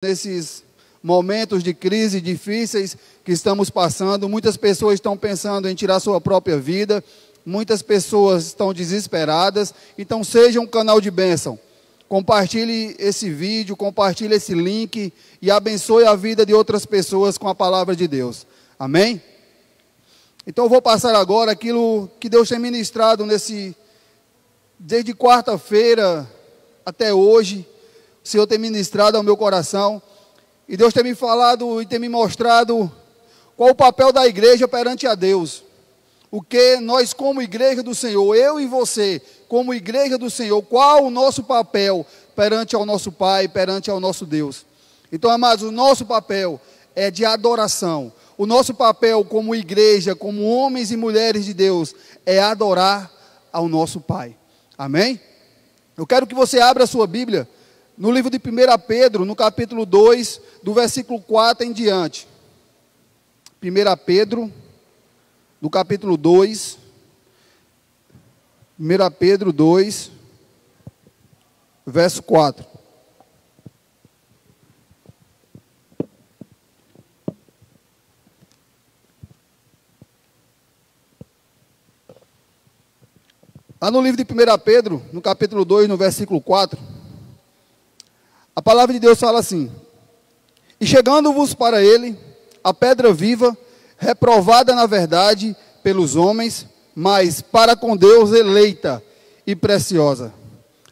Nesses momentos de crise difíceis que estamos passando, muitas pessoas estão pensando em tirar sua própria vida, muitas pessoas estão desesperadas. Então seja um canal de bênção, compartilhe esse vídeo, compartilhe esse link e abençoe a vida de outras pessoas com a palavra de Deus, amém? Então eu vou passar agora aquilo que Deus tem ministrado desde quarta-feira até hoje. O Senhor tem ministrado ao meu coração, e Deus tem me falado e tem me mostrado qual o papel da igreja perante a Deus. O que nós, como igreja do Senhor, eu e você, como igreja do Senhor, qual o nosso papel perante ao nosso Pai, perante ao nosso Deus. Então, amados, o nosso papel é de adoração. O nosso papel como igreja, como homens e mulheres de Deus, é adorar ao nosso Pai. Amém? Eu quero que você abra a sua Bíblia no livro de 1 Pedro, no capítulo 2, do versículo 4 em diante. 1 Pedro, no capítulo 2, 1 Pedro 2, verso 4. Lá no livro de 1 Pedro, no capítulo 2, no versículo 4, a palavra de Deus fala assim: e chegando-vos para ele, a pedra viva, reprovada na verdade pelos homens, mas para com Deus eleita e preciosa.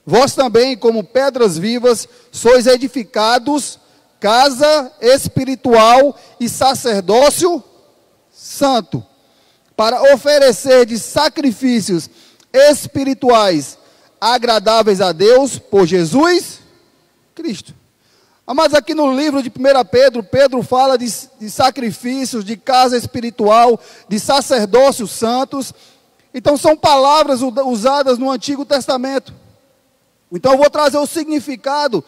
Vós também, como pedras vivas, sois edificados, casa espiritual e sacerdócio santo, para oferecer de sacrifícios espirituais agradáveis a Deus por Jesus Cristo. Mas aqui no livro de 1 Pedro, Pedro fala de sacrifícios, de casa espiritual, de sacerdócios santos. Então são palavras usadas no Antigo Testamento. Então eu vou trazer o significado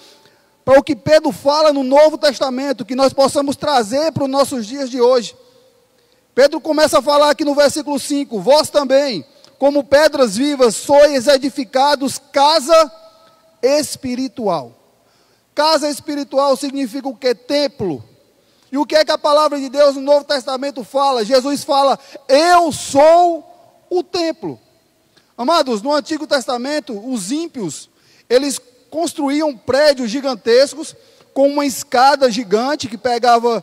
para o que Pedro fala no Novo Testamento, que nós possamos trazer para os nossos dias de hoje. Pedro começa a falar aqui no versículo 5, vós também, como pedras vivas, sois edificados casa espiritual. Casa espiritual significa o que? Templo. E o que é que a palavra de Deus no Novo Testamento fala? Jesus fala, eu sou o templo. Amados, no Antigo Testamento, os ímpios, eles construíam prédios gigantescos, com uma escada gigante que pegava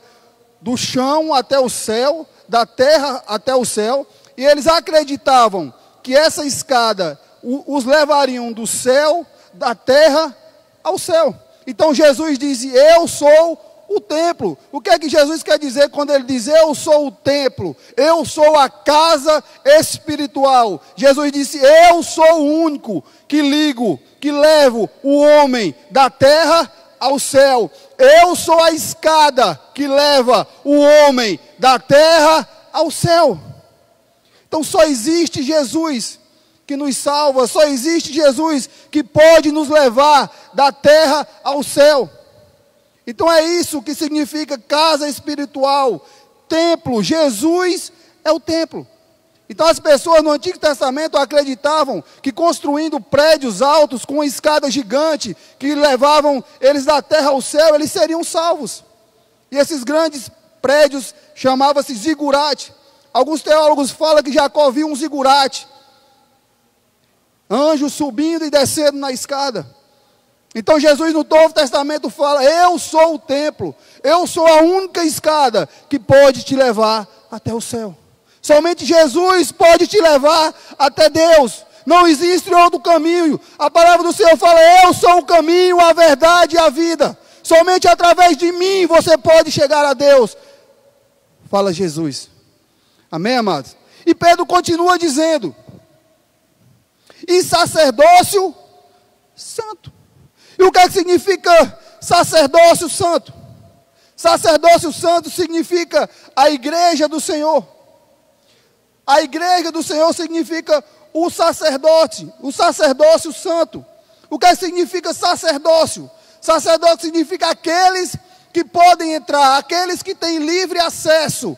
do chão até o céu, da terra até o céu, e eles acreditavam que essa escada os levariam do céu, da terra ao céu. Então Jesus diz, eu sou o templo. O que é que Jesus quer dizer quando ele diz, eu sou o templo? Eu sou a casa espiritual. Jesus disse, eu sou o único que ligo, que levo o homem da terra ao céu. Eu sou a escada que leva o homem da terra ao céu. Então só existe Jesus que nos salva, só existe Jesus que pode nos levar da terra ao céu. Então é isso que significa casa espiritual, templo. Jesus é o templo. Então as pessoas no Antigo Testamento acreditavam que construindo prédios altos com uma escada gigante que levavam eles da terra ao céu, eles seriam salvos. E esses grandes prédios chamavam-se zigurate. Alguns teólogos falam que Jacó viu um zigurate, anjos subindo e descendo na escada. Então Jesus no Novo Testamento fala, eu sou o templo, eu sou a única escada que pode te levar até o céu. Somente Jesus pode te levar até Deus. Não existe outro caminho. A palavra do Senhor fala, eu sou o caminho, a verdade e a vida. Somente através de mim você pode chegar a Deus. Fala Jesus. Amém, amados? E Pedro continua dizendo, e sacerdócio santo. E o que é que significa sacerdócio santo? Sacerdócio santo significa a igreja do Senhor. A igreja do Senhor significa o sacerdote, o sacerdócio santo. O que significa sacerdócio? Sacerdócio significa aqueles que podem entrar, aqueles que têm livre acesso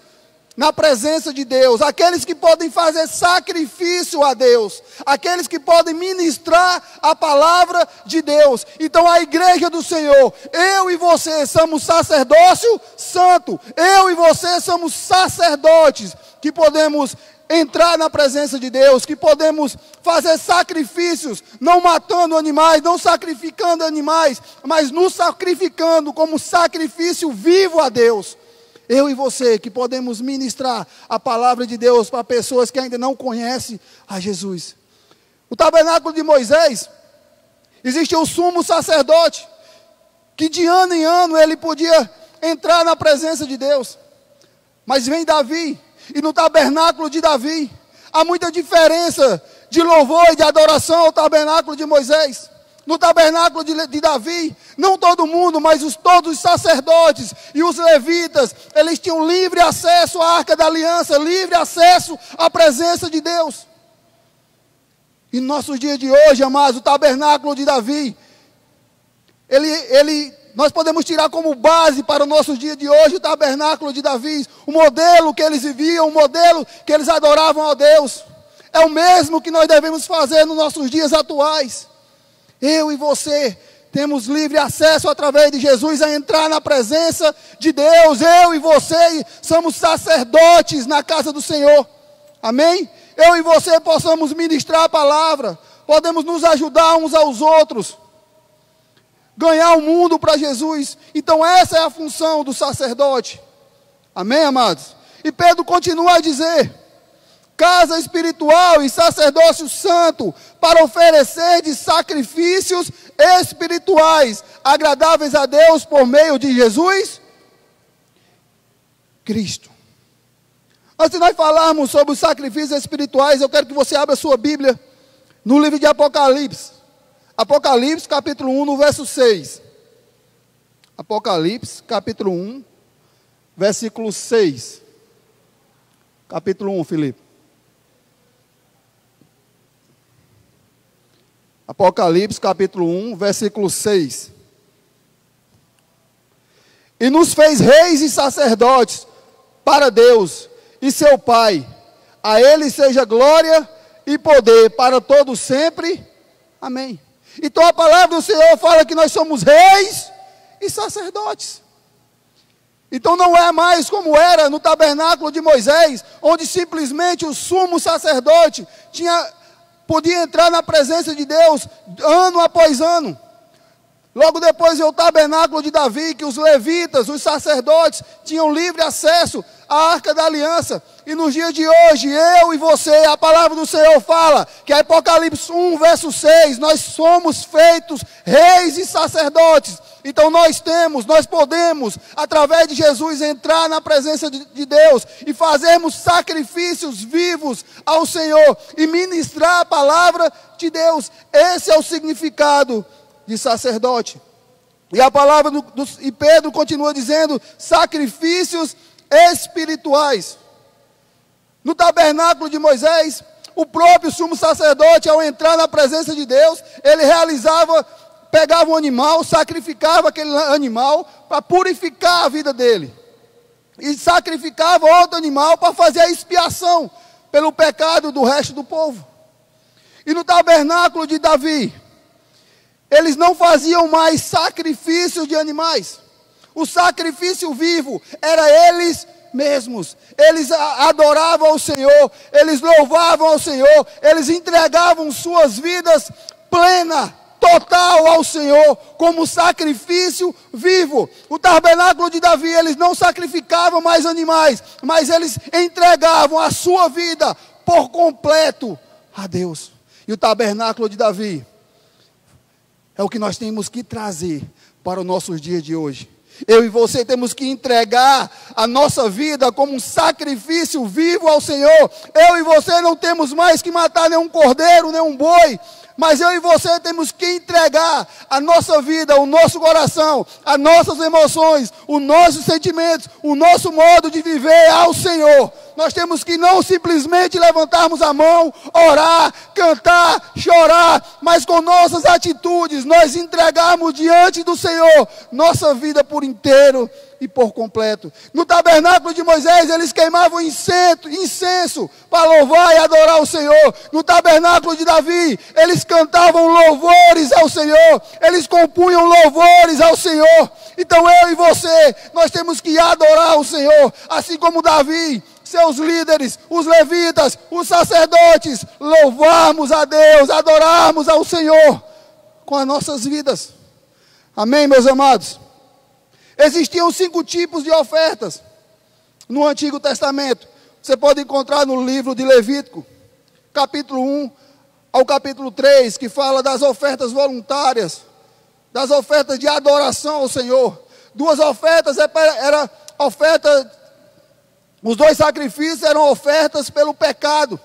na presença de Deus, aqueles que podem fazer sacrifício a Deus, aqueles que podem ministrar a palavra de Deus. Então a igreja do Senhor, eu e você somos sacerdócio santo, eu e você somos sacerdotes que podemos entrar na presença de Deus, que podemos fazer sacrifícios, não matando animais, não sacrificando animais, mas nos sacrificando como sacrifício vivo a Deus. Eu e você que podemos ministrar a palavra de Deus para pessoas que ainda não conhecem a Jesus. O tabernáculo de Moisés, existia o sumo sacerdote, que de ano em ano ele podia entrar na presença de Deus. Mas vem Davi, e no tabernáculo de Davi, há muita diferença de louvor e de adoração ao tabernáculo de Moisés. No tabernáculo de Davi, não todo mundo, mas todos os sacerdotes e os levitas, eles tinham livre acesso à Arca da Aliança, livre acesso à presença de Deus. E no nossos dias de hoje, amados, o tabernáculo de Davi, nós podemos tirar como base para o nosso dia de hoje o tabernáculo de Davi, o modelo que eles viviam, o modelo que eles adoravam a Deus. É o mesmo que nós devemos fazer nos nossos dias atuais. Eu e você temos livre acesso através de Jesus a entrar na presença de Deus. Eu e você somos sacerdotes na casa do Senhor. Amém? Eu e você possamos ministrar a palavra, podemos nos ajudar uns aos outros, ganhar o mundo para Jesus. Então essa é a função do sacerdote. Amém, amados? E Pedro continua a dizer: casa espiritual e sacerdócio santo, para oferecer de sacrifícios espirituais, agradáveis a Deus por meio de Jesus Cristo. Antes de nós falarmos sobre os sacrifícios espirituais, eu quero que você abra a sua Bíblia no livro de Apocalipse. Apocalipse, capítulo 1, no verso 6. Apocalipse, capítulo 1, versículo 6. Capítulo 1, Filipe. Apocalipse, capítulo 1, versículo 6. E nos fez reis e sacerdotes para Deus e seu Pai. A Ele seja glória e poder para todos sempre. Amém. Então a palavra do Senhor fala que nós somos reis e sacerdotes. Então não é mais como era no tabernáculo de Moisés, onde simplesmente o sumo sacerdote podia entrar na presença de Deus ano após ano. Logo depois veio o tabernáculo de Davi, que os levitas, os sacerdotes, tinham livre acesso à Arca da Aliança. E nos dias de hoje, eu e você, a palavra do Senhor fala, que é Apocalipse 1, verso 6, nós somos feitos reis e sacerdotes. Então nós podemos, através de Jesus, entrar na presença de Deus e fazermos sacrifícios vivos ao Senhor e ministrar a palavra de Deus. Esse é o significado de sacerdote. E a palavra e Pedro continua dizendo, sacrifícios espirituais. No tabernáculo de Moisés, o próprio sumo sacerdote, ao entrar na presença de Deus, ele pegava um animal, sacrificava aquele animal para purificar a vida dele. E sacrificava outro animal para fazer a expiação pelo pecado do resto do povo. E no tabernáculo de Davi, eles não faziam mais sacrifícios de animais. O sacrifício vivo era eles mesmos. Eles adoravam ao Senhor, eles louvavam ao Senhor, eles entregavam suas vidas plena, total ao Senhor, como sacrifício vivo. O tabernáculo de Davi, eles não sacrificavam mais animais, mas eles entregavam a sua vida por completo a Deus. E o tabernáculo de Davi é o que nós temos que trazer para os nossos dias de hoje. Eu e você temos que entregar a nossa vida como um sacrifício vivo ao Senhor. Eu e você não temos mais que matar nenhum cordeiro, nenhum boi, mas eu e você temos que entregar a nossa vida, o nosso coração, as nossas emoções, os nossos sentimentos, o nosso modo de viver ao Senhor. nós temos que não simplesmente levantarmos a mão, orar, cantar, chorar, mas com nossas atitudes nós entregarmos diante do Senhor nossa vida por inteiro e por completo. No tabernáculo de Moisés, eles queimavam incenso para louvar e adorar o Senhor. No tabernáculo de Davi, eles cantavam louvores ao Senhor, eles compunham louvores ao Senhor. Então eu e você, nós temos que adorar o Senhor, assim como Davi, seus líderes, os levitas, os sacerdotes, louvarmos a Deus, adorarmos ao Senhor com as nossas vidas. Amém, meus amados? Existiam 5 tipos de ofertas no Antigo Testamento. Você pode encontrar no livro de Levítico, capítulo 1 ao capítulo 3, que fala das ofertas voluntárias, das ofertas de adoração ao Senhor. 2 ofertas era oferta, os 2 sacrifícios eram ofertas pelo pecado.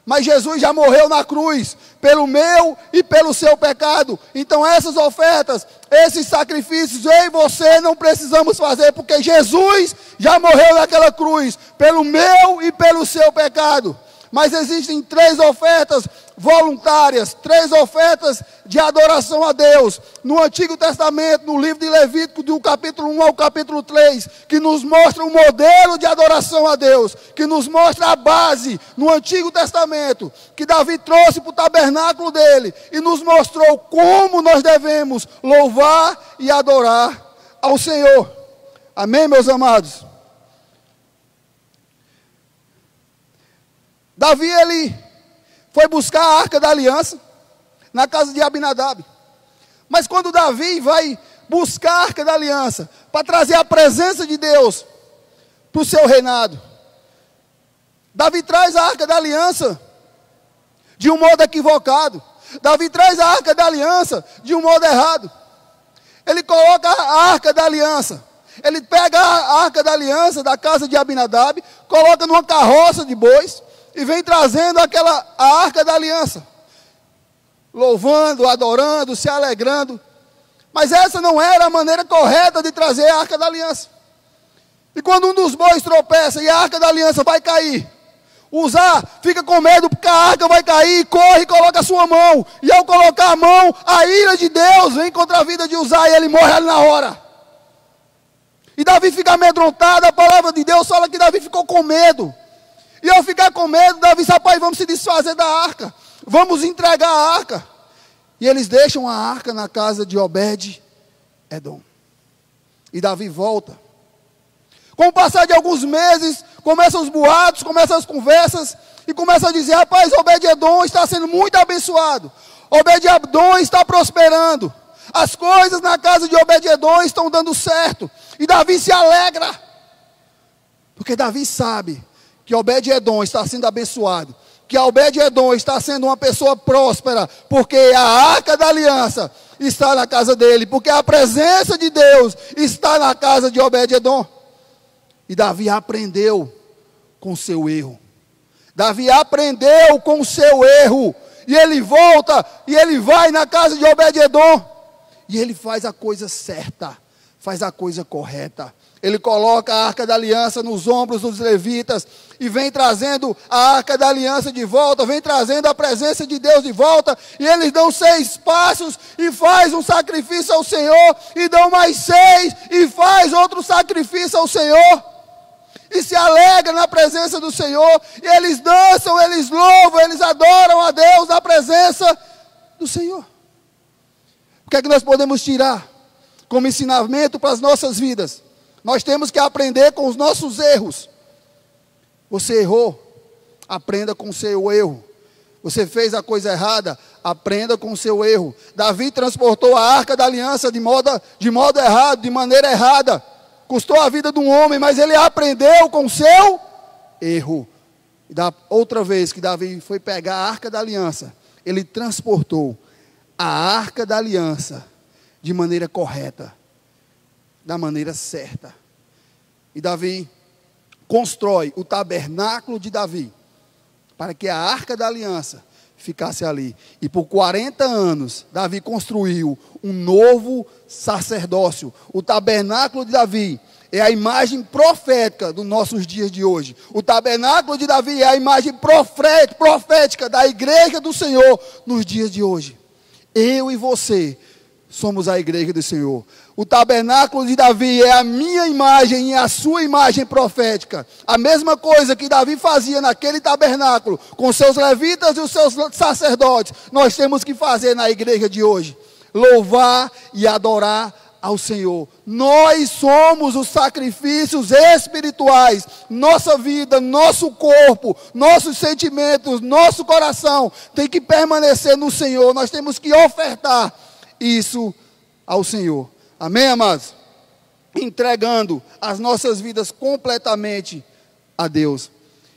Mas Jesus já morreu na cruz, pelo meu e pelo seu pecado. Então essas ofertas, esses sacrifícios, eu e você não precisamos fazer, porque Jesus já morreu naquela cruz, pelo meu e pelo seu pecado. Mas existem 3 ofertas voluntárias, 3 ofertas de adoração a Deus, no Antigo Testamento, no livro de Levítico, do capítulo 1 ao capítulo 3, que nos mostra o modelo de adoração a Deus, que nos mostra a base no Antigo Testamento, que Davi trouxe para o tabernáculo dele, e nos mostrou como nós devemos louvar e adorar ao Senhor. Amém, meus amados? Davi, ele foi buscar a Arca da Aliança na casa de Abinadab. Mas quando Davi vai buscar a Arca da Aliança para trazer a presença de Deus para o seu reinado, Davi traz a Arca da Aliança de um modo equivocado. Davi traz a Arca da Aliança de um modo errado. Ele coloca a Arca da Aliança. Ele pega a Arca da Aliança da casa de Abinadab, coloca numa carroça de bois e vem trazendo a Arca da Aliança, louvando, adorando, se alegrando. Mas essa não era a maneira correta de trazer a Arca da Aliança. E quando um dos bois tropeça e a Arca da Aliança vai cair, Uzá fica com medo porque a arca vai cair, corre e coloca a sua mão. E ao colocar a mão, a ira de Deus vem contra a vida de Uzá e ele morre ali na hora. E Davi fica amedrontado. A palavra de Deus fala que Davi ficou com medo. E ao ficar com medo, Davi disse: pai, vamos se desfazer da arca, vamos entregar a arca. E eles deixam a arca na casa de Obed-Edom. E Davi volta. Com o passar de alguns meses, começam os boatos, começam as conversas, e começa a dizer: rapaz, Obed-Edom está sendo muito abençoado, Obed-Edom está prosperando, as coisas na casa de Obed-Edom estão dando certo. E Davi se alegra, porque Davi sabe que Obed-Edom está sendo abençoado, que Obed-Edom está sendo uma pessoa próspera, porque a Arca da Aliança está na casa dele, porque a presença de Deus está na casa de Obed-Edom. E Davi aprendeu com o seu erro. Davi aprendeu com o seu erro. E ele volta, e ele vai na casa de Obed-Edom. E ele faz a coisa certa, faz a coisa correta. Ele coloca a Arca da Aliança nos ombros dos levitas e vem trazendo a Arca da Aliança de volta, vem trazendo a presença de Deus de volta. E eles dão 6 passos e faz um sacrifício ao Senhor, e dão mais 6 e faz outro sacrifício ao Senhor. E se alegra na presença do Senhor, e eles dançam, eles louvam, eles adoram a Deus na presença do Senhor. O que é que nós podemos tirar como ensinamento para as nossas vidas? Nós temos que aprender com os nossos erros. Você errou, aprenda com o seu erro. Você fez a coisa errada, aprenda com o seu erro. Davi transportou a Arca da Aliança de modo errado, de maneira errada. Custou a vida de um homem, mas ele aprendeu com o seu erro. E da outra vez que Davi foi pegar a Arca da Aliança, ele transportou a Arca da Aliança de maneira correta, da maneira certa. E Davi constrói o tabernáculo de Davi, para que a Arca da Aliança ficasse ali. E por 40 anos, Davi construiu um novo sacerdócio. O tabernáculo de Davi é a imagem profética dos nossos dias de hoje. O tabernáculo de Davi é a imagem profética da igreja do Senhor nos dias de hoje. Eu e você somos a igreja do Senhor. O tabernáculo de Davi é a minha imagem e a sua imagem profética. A mesma coisa que Davi fazia naquele tabernáculo, com seus levitas e os seus sacerdotes, nós temos que fazer na igreja de hoje. Louvar e adorar ao Senhor. Nós somos os sacrifícios espirituais. Nossa vida, nosso corpo, nossos sentimentos, nosso coração tem que permanecer no Senhor. Nós temos que ofertar isso ao Senhor. Amém, amados? Entregando as nossas vidas completamente a Deus.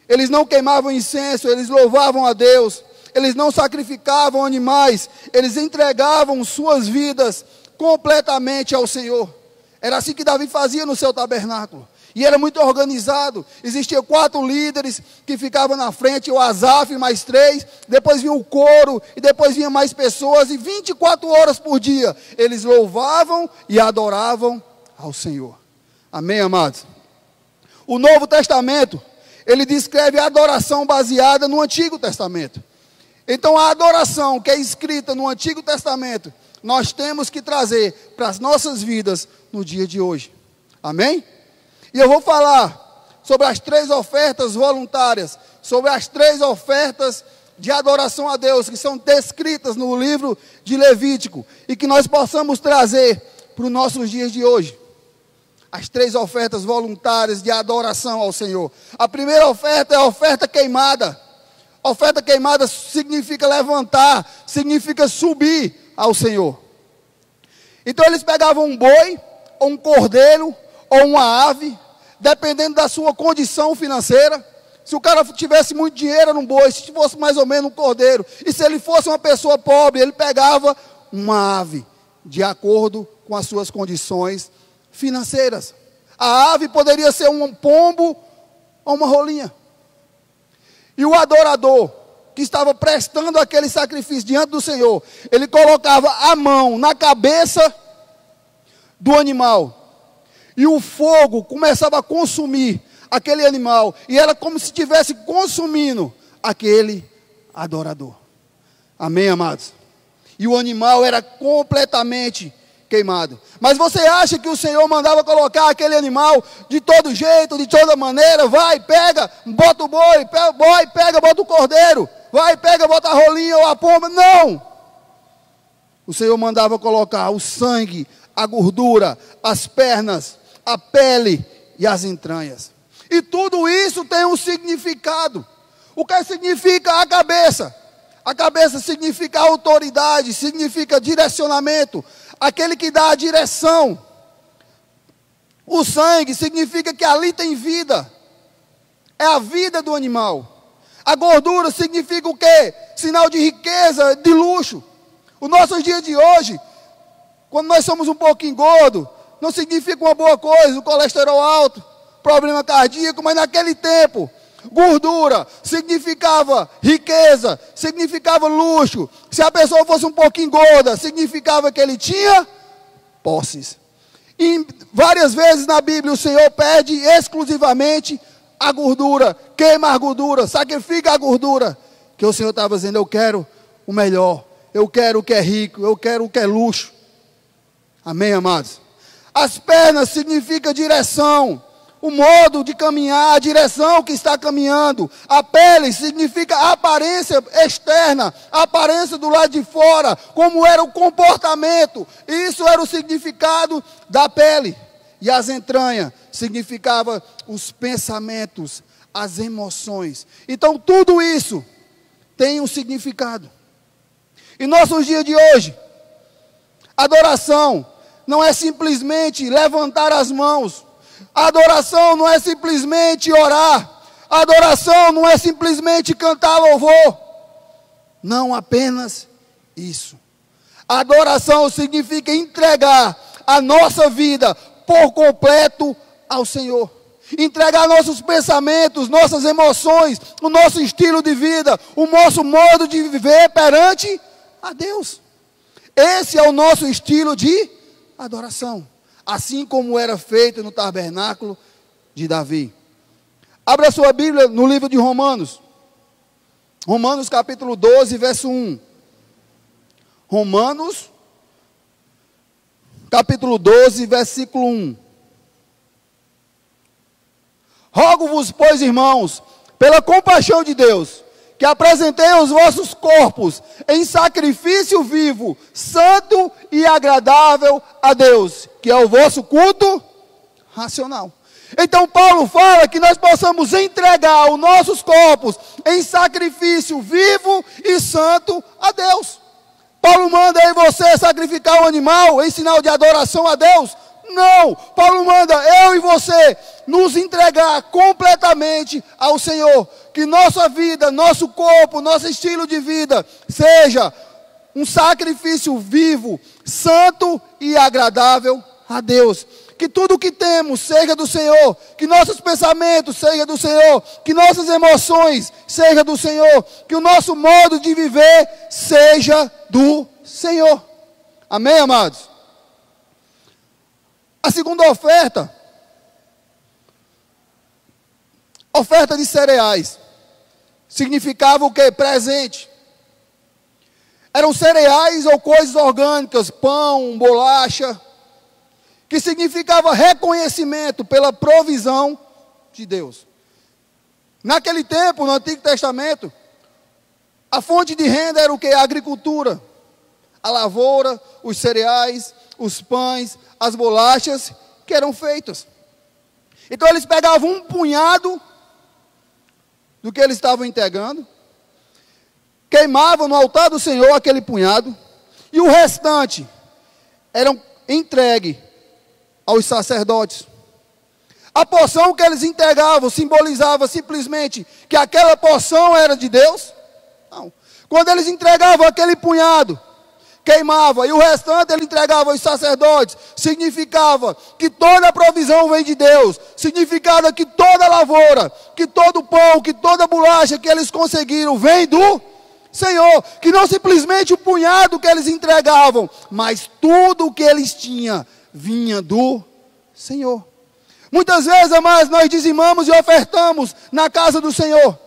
Eles não queimavam incenso, eles louvavam a Deus. Eles não sacrificavam animais, eles entregavam suas vidas completamente ao Senhor. Era assim que Davi fazia no seu tabernáculo. E era muito organizado. Existiam 4 líderes que ficavam na frente, o Asaf mais 3, depois vinha o coro, e depois vinha mais pessoas, e 24 horas por dia, eles louvavam e adoravam ao Senhor. Amém, amados? O Novo Testamento, ele descreve a adoração baseada no Antigo Testamento. Então a adoração que é escrita no Antigo Testamento, nós temos que trazer para as nossas vidas no dia de hoje. Amém? E eu vou falar sobre as 3 ofertas voluntárias, sobre as 3 ofertas de adoração a Deus, que são descritas no livro de Levítico, e que nós possamos trazer para os nossos dias de hoje. As 3 ofertas voluntárias de adoração ao Senhor. A primeira oferta é a oferta queimada. Oferta queimada significa levantar, significa subir ao Senhor. Então eles pegavam um boi, ou um cordeiro, ou uma ave, dependendo da sua condição financeira. Se o cara tivesse muito dinheiro, era um boi. Se fosse mais ou menos um cordeiro. E se ele fosse uma pessoa pobre, ele pegava uma ave, de acordo com as suas condições financeiras. A ave poderia ser um pombo ou uma rolinha. E o adorador, que estava prestando aquele sacrifício diante do Senhor, ele colocava a mão na cabeça do animal. E o fogo começava a consumir aquele animal. E era como se estivesse consumindo aquele adorador. Amém, amados? E o animal era completamente queimado. Mas você acha que o Senhor mandava colocar aquele animal de todo jeito, de toda maneira? Vai, pega, bota o boi, pega, bota o cordeiro. Vai, pega, bota a rolinha ou a pomba. Não! O Senhor mandava colocar o sangue, a gordura, as pernas, a pele e as entranhas. E tudo isso tem um significado. O que significa a cabeça? A cabeça significa autoridade, significa direcionamento, aquele que dá a direção. O sangue significa que ali tem vida, é a vida do animal. A gordura significa o quê? Sinal de riqueza, de luxo. Os nossos dias de hoje, quando nós somos um pouquinho gordos, não significa uma boa coisa, o colesterol alto, problema cardíaco, mas naquele tempo, gordura significava riqueza, significava luxo. Se a pessoa fosse um pouquinho gorda, significava que ele tinha posses. E várias vezes na Bíblia o Senhor pede exclusivamente a gordura, queima a gordura, sacrifica a gordura. Que o Senhor estava dizendo, eu quero o melhor, eu quero o que é rico, eu quero o que é luxo. Amém, amados? As pernas significa direção, o modo de caminhar, a direção que está caminhando. A pele significa a aparência externa, a aparência do lado de fora, como era o comportamento. Isso era o significado da pele. E as entranhas significava os pensamentos, as emoções. Então tudo isso tem um significado. Em nossos dias de hoje, adoração não é simplesmente levantar as mãos. Adoração não é simplesmente orar. Adoração não é simplesmente cantar louvor. Não apenas isso. Adoração significa entregar a nossa vida por completo ao Senhor. Entregar nossos pensamentos, nossas emoções, o nosso estilo de vida, o nosso modo de viver perante a Deus. Esse é o nosso estilo de adoração. assim como era feito no tabernáculo de Davi. Abra a sua Bíblia no livro de Romanos. Romanos capítulo 12, verso 1. Romanos capítulo 12, versículo 1. Rogo-vos, pois, irmãos, pela compaixão de Deus, que apresentei os vossos corpos em sacrifício vivo, santo e agradável a Deus, que é o vosso culto racional. Então Paulo fala que nós possamos entregar os nossos corpos em sacrifício vivo e santo a Deus. Paulo manda aí você sacrificar um animal em sinal de adoração a Deus? Não, Paulo manda eu e você nos entregar completamente ao Senhor. Que nossa vida, nosso corpo, nosso estilo de vida seja um sacrifício vivo, santo e agradável a Deus. Que tudo o que temos seja do Senhor, que nossos pensamentos sejam do Senhor, que nossas emoções sejam do Senhor, que o nosso modo de viver seja do Senhor. Amém, amados? A segunda oferta de cereais, significava o quê? Presente. Eram cereais ou coisas orgânicas, pão, bolacha, que significava reconhecimento pela provisão de Deus. Naquele tempo, no Antigo Testamento, a fonte de renda era o quê? A agricultura, a lavoura, os cereais, os pães, as bolachas que eram feitas. Então eles pegavam um punhado do que eles estavam entregando, queimavam no altar do Senhor aquele punhado, e o restante eram entregue aos sacerdotes. A porção que eles entregavam simbolizava simplesmente que aquela porção era de Deus? Não. Quando eles entregavam aquele punhado, queimava, e o restante ele entregava aos sacerdotes, significava que toda a provisão vem de Deus, significava que toda a lavoura, que todo o pão, que toda a bolacha que eles conseguiram vem do Senhor, que não simplesmente o punhado que eles entregavam, mas tudo o que eles tinham vinha do Senhor. Muitas vezes, amados, nós dizimamos e ofertamos na casa do Senhor.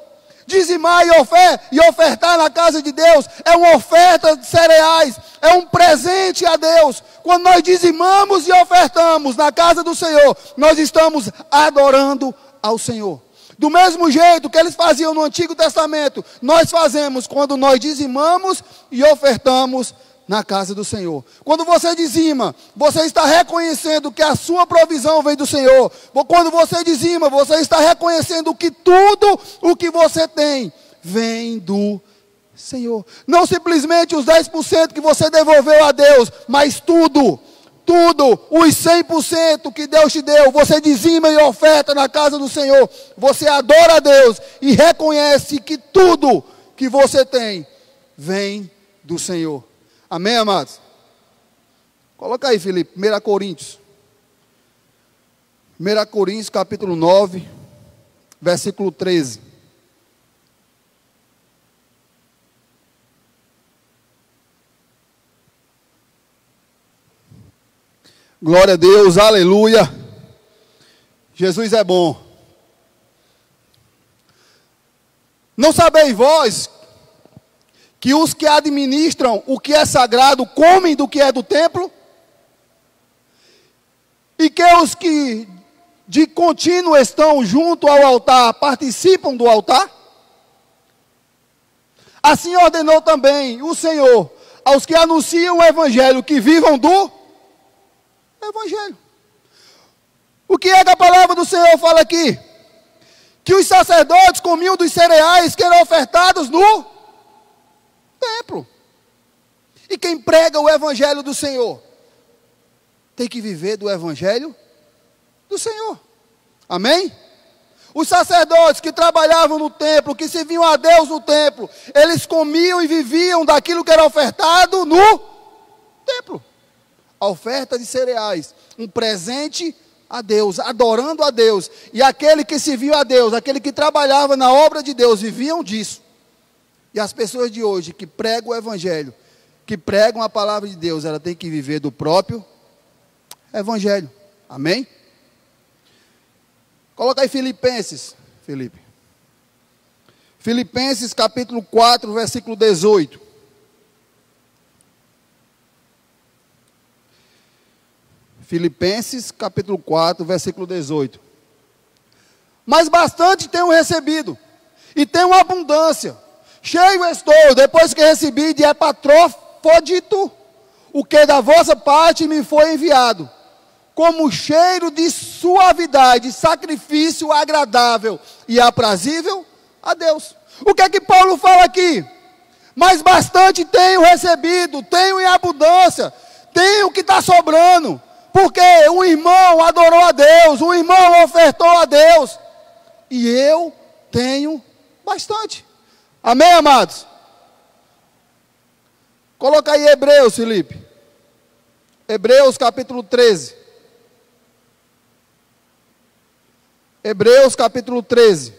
Dizimar e ofertar na casa de Deus é uma oferta de cereais, é um presente a Deus. Quando nós dizimamos e ofertamos na casa do Senhor, nós estamos adorando ao Senhor. Do mesmo jeito que eles faziam no Antigo Testamento, nós fazemos quando nós dizimamos e ofertamos na casa do Senhor. Quando você dizima, você está reconhecendo que a sua provisão vem do Senhor. Quando você dizima, você está reconhecendo que tudo o que você tem vem do Senhor. Não simplesmente os 10% que você devolveu a Deus, mas tudo, os 100% que Deus te deu, você dizima e oferta na casa do Senhor. Você adora a Deus e reconhece que tudo que você tem vem do Senhor. Amém, amados? Coloca aí, Felipe, 1 Coríntios. 1 Coríntios, capítulo 9, versículo 13. Glória a Deus, aleluia. Jesus é bom. Não sabeis vós que os que administram o que é sagrado comem do que é do templo? E que os que de contínuo estão junto ao altar participam do altar? Assim ordenou também o Senhor aos que anunciam o Evangelho que vivam do Evangelho. O que é que a palavra do Senhor fala aqui? Que os sacerdotes comiam dos cereais que eram ofertados no templo. E quem prega o Evangelho do Senhor tem que viver do Evangelho do Senhor. Amém? Os sacerdotes que trabalhavam no templo, que serviam a Deus no templo, eles comiam e viviam daquilo que era ofertado no templo. A oferta de cereais, um presente a Deus, adorando a Deus. E aquele que servia a Deus, aquele que trabalhava na obra de Deus, viviam disso. E as pessoas de hoje que pregam o Evangelho, que pregam a palavra de Deus, ela tem que viver do próprio Evangelho. Amém? Coloca aí Filipenses, Felipe. Filipenses capítulo 4, versículo 18. Filipenses capítulo 4, versículo 18. Mas bastante tenho recebido, e tenho abundância. Cheio estou, depois que recebi de Epafrodito, o que da vossa parte me foi enviado, como cheiro de suavidade, sacrifício agradável e aprazível a Deus. O que é que Paulo fala aqui? Mas bastante tenho recebido, tenho em abundância, tenho o que está sobrando, porque um irmão adorou a Deus, um irmão ofertou a Deus, e eu tenho bastante. Amém, amados? Coloca aí Hebreus, Felipe. Hebreus capítulo 13. Hebreus capítulo 13.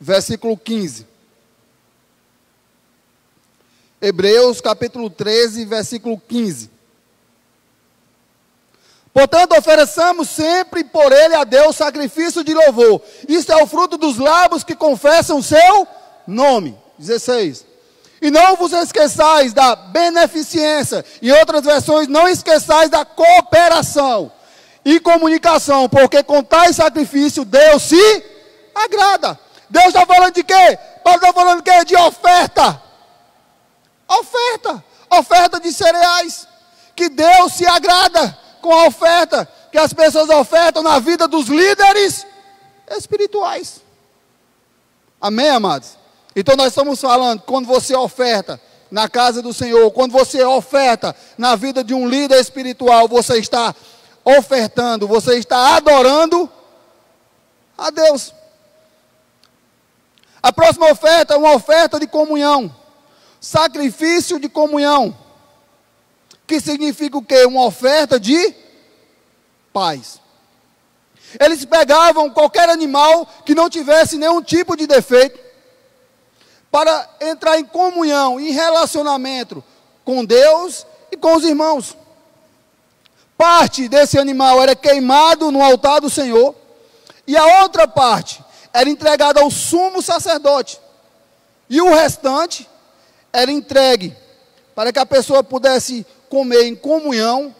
Versículo 15. Hebreus capítulo 13, versículo 15. Portanto, ofereçamos sempre por ele a Deus sacrifício de louvor. Isto é o fruto dos lábios que confessam o seu nome. 16. E não vos esqueçais da beneficência. Em outras versões, não esqueçais da cooperação e comunicação, porque com tais sacrifício Deus se agrada. Deus está falando de quê? Paulo está falando de quê? De oferta. Oferta. Oferta de cereais. Que Deus se agrada com a oferta que as pessoas ofertam na vida dos líderes espirituais. Amém, amados? Então nós estamos falando, quando você oferta na casa do Senhor, quando você oferta na vida de um líder espiritual, você está ofertando, você está adorando a Deus. A próxima oferta é uma oferta de comunhão, sacrifício de comunhão, que significa o quê? Uma oferta de paz. Eles pegavam qualquer animal que não tivesse nenhum tipo de defeito, para entrar em comunhão, em relacionamento com Deus e com os irmãos. Parte desse animal era queimado no altar do Senhor, e a outra parte era entregada ao sumo sacerdote, e o restante era entregue para que a pessoa pudesse comer em comunhão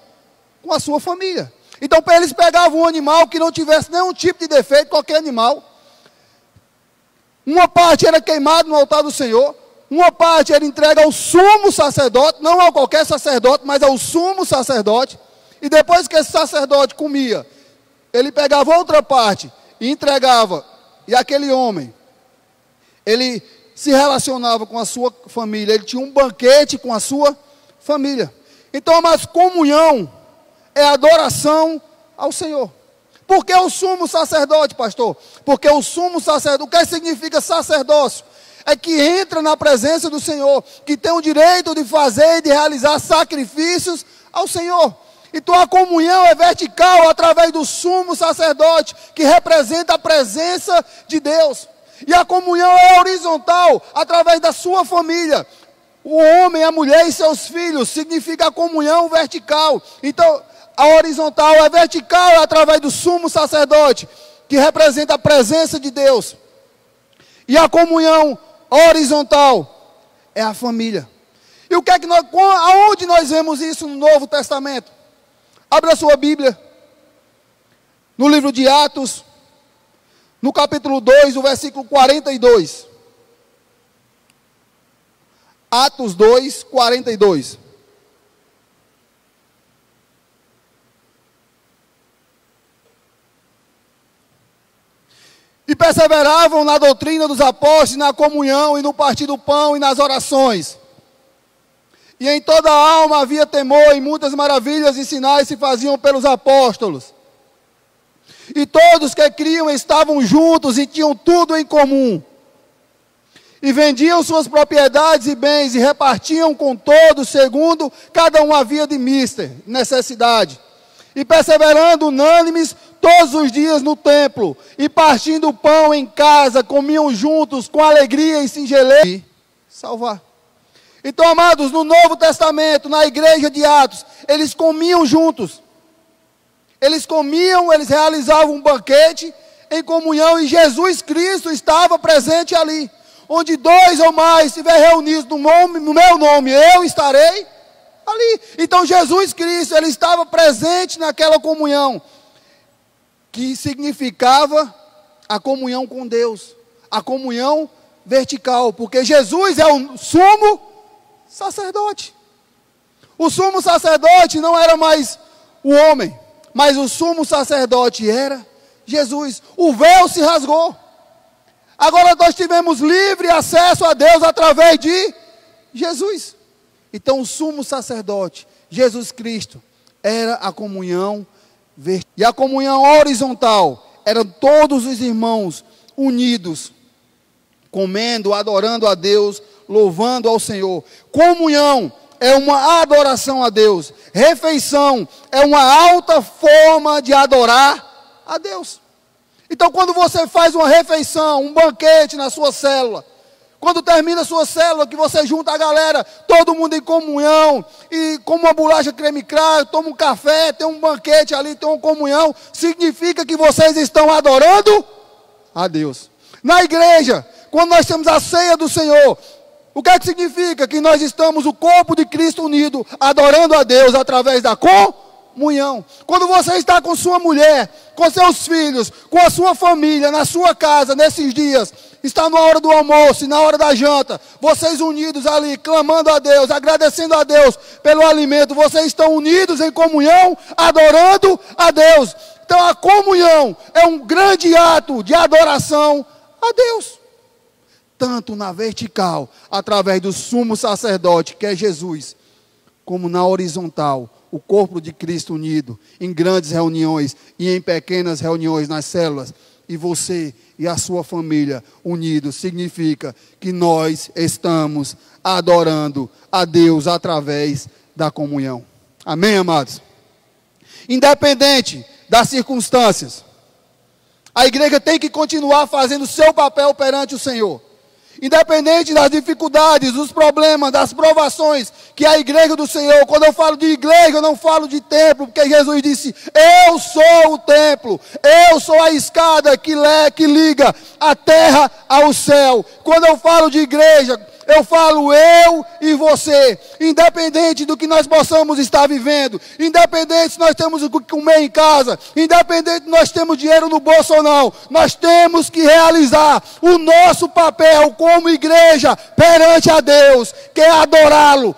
com a sua família. Então, eles pegavam um animal que não tivesse nenhum tipo de defeito, qualquer animal. Uma parte era queimada no altar do Senhor, uma parte era entregue ao sumo sacerdote, não a qualquer sacerdote, mas ao sumo sacerdote. E depois que esse sacerdote comia, ele pegava outra parte e entregava. E aquele homem, ele se relacionava com a sua família, ele tinha um banquete com a sua família. Então, mas comunhão é adoração ao Senhor. Por que o sumo sacerdote, pastor? Porque o sumo sacerdote, o que significa sacerdócio? É que entra na presença do Senhor, que tem o direito de fazer e de realizar sacrifícios ao Senhor. Então a comunhão é vertical através do sumo sacerdote, que representa a presença de Deus. E a comunhão é horizontal através da sua família. O homem, a mulher e seus filhos, significa a comunhão vertical. Então, a horizontal é vertical é através do sumo sacerdote, que representa a presença de Deus. E a comunhão horizontal é a família. E o que é que aonde nós vemos isso no Novo Testamento? Abra a sua Bíblia, no livro de Atos, no capítulo 2, o versículo 42. Atos 2, 42. E perseveravam na doutrina dos apóstolos, na comunhão, e no partir do pão, e nas orações. E em toda a alma havia temor, e muitas maravilhas e sinais se faziam pelos apóstolos. E todos que criam estavam juntos e tinham tudo em comum. E vendiam suas propriedades e bens e repartiam com todos, segundo cada um havia de necessidade. E perseverando unânimes todos os dias no templo, e partindo o pão em casa, comiam juntos com alegria e singeleza. E salvar. Então, amados, no Novo Testamento, na igreja de Atos, eles comiam juntos. Eles comiam, eles realizavam um banquete em comunhão, e Jesus Cristo estava presente ali. Onde 2 ou mais estiver reunidos no meu nome, eu estarei ali. Então Jesus Cristo, ele estava presente naquela comunhão, que significava a comunhão com Deus, a comunhão vertical, porque Jesus é o sumo sacerdote. O sumo sacerdote não era mais o homem, mas o sumo sacerdote era Jesus. O véu se rasgou. Agora nós tivemos livre acesso a Deus através de Jesus. Então o sumo sacerdote, Jesus Cristo, era a comunhão vertical. E a comunhão horizontal, eram todos os irmãos unidos, comendo, adorando a Deus, louvando ao Senhor. Comunhão é uma adoração a Deus. Refeição é uma alta forma de adorar a Deus. Então, quando você faz uma refeição, um banquete na sua célula, quando termina a sua célula, que você junta a galera, todo mundo em comunhão, e come uma bolacha creme crack, toma um café, tem um banquete ali, tem uma comunhão, significa que vocês estão adorando a Deus. Na igreja, quando nós temos a ceia do Senhor, o que é que significa? Que nós estamos o corpo de Cristo unido, adorando a Deus através da comunhão. Quando você está com sua mulher, com seus filhos, com a sua família, na sua casa, nesses dias, está na hora do almoço e na hora da janta, vocês unidos ali, clamando a Deus, agradecendo a Deus pelo alimento, vocês estão unidos em comunhão, adorando a Deus. Então a comunhão é um grande ato de adoração a Deus. Tanto na vertical, através do sumo sacerdote, que é Jesus, como na horizontal, o corpo de Cristo unido, em grandes reuniões e em pequenas reuniões nas células, e você e a sua família unidos, significa que nós estamos adorando a Deus através da comunhão. Amém, amados? Independente das circunstâncias, a igreja tem que continuar fazendo o seu papel perante o Senhor. Independente das dificuldades, dos problemas, das provações, que a igreja do Senhor, quando eu falo de igreja, eu não falo de templo, porque Jesus disse, eu sou o templo, eu sou a escada que liga a terra ao céu. Quando eu falo de igreja, eu falo eu e você, independente do que nós possamos estar vivendo, independente se nós temos o que comer em casa, independente se nós temos dinheiro no bolso ou não, nós temos que realizar o nosso papel como igreja perante a Deus, que é adorá-lo,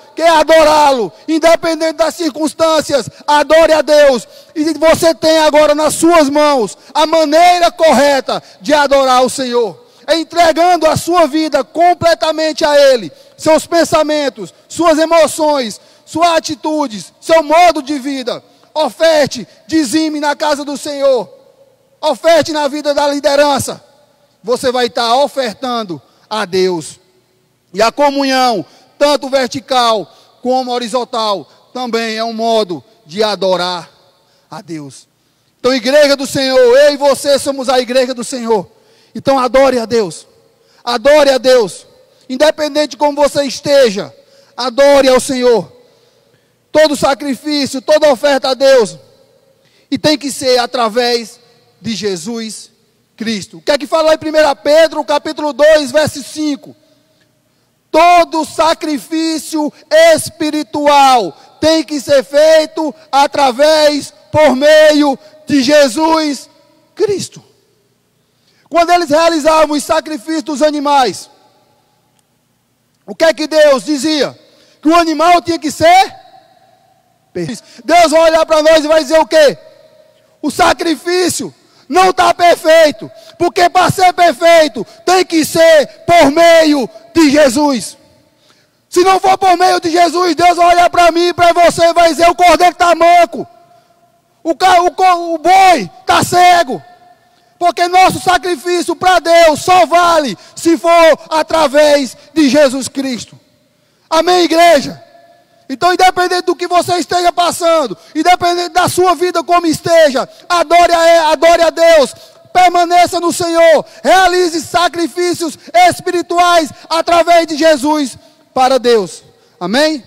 independente das circunstâncias, adore a Deus. E você tem agora nas suas mãos a maneira correta de adorar o Senhor. Entregando a sua vida completamente a Ele, seus pensamentos, suas emoções, suas atitudes, seu modo de vida. Oferte, dizime na casa do Senhor, oferte na vida da liderança. Você vai estar ofertando a Deus. E a comunhão, tanto vertical como horizontal, também é um modo de adorar a Deus. Então, igreja do Senhor, eu e você somos a igreja do Senhor. Então adore a Deus, independente de como você esteja, adore ao Senhor, todo sacrifício, toda oferta a Deus, e tem que ser através de Jesus Cristo. O que é que fala em 1 Pedro, capítulo 2, verso 5? Todo sacrifício espiritual tem que ser feito por meio de Jesus Cristo. Quando eles realizavam os sacrifícios dos animais, o que é que Deus dizia? Que o animal tinha que ser perfeito. Deus vai olhar para nós e vai dizer o quê? O sacrifício não está perfeito, porque para ser perfeito tem que ser por meio de Jesus. Se não for por meio de Jesus, Deus vai olhar para mim e para você e vai dizer, o cordeiro está manco, o boi está cego. Porque nosso sacrifício para Deus só vale se for através de Jesus Cristo. Amém, igreja? Então, independente do que você esteja passando, independente da sua vida como esteja, adore a Deus, permaneça no Senhor, realize sacrifícios espirituais através de Jesus para Deus. Amém?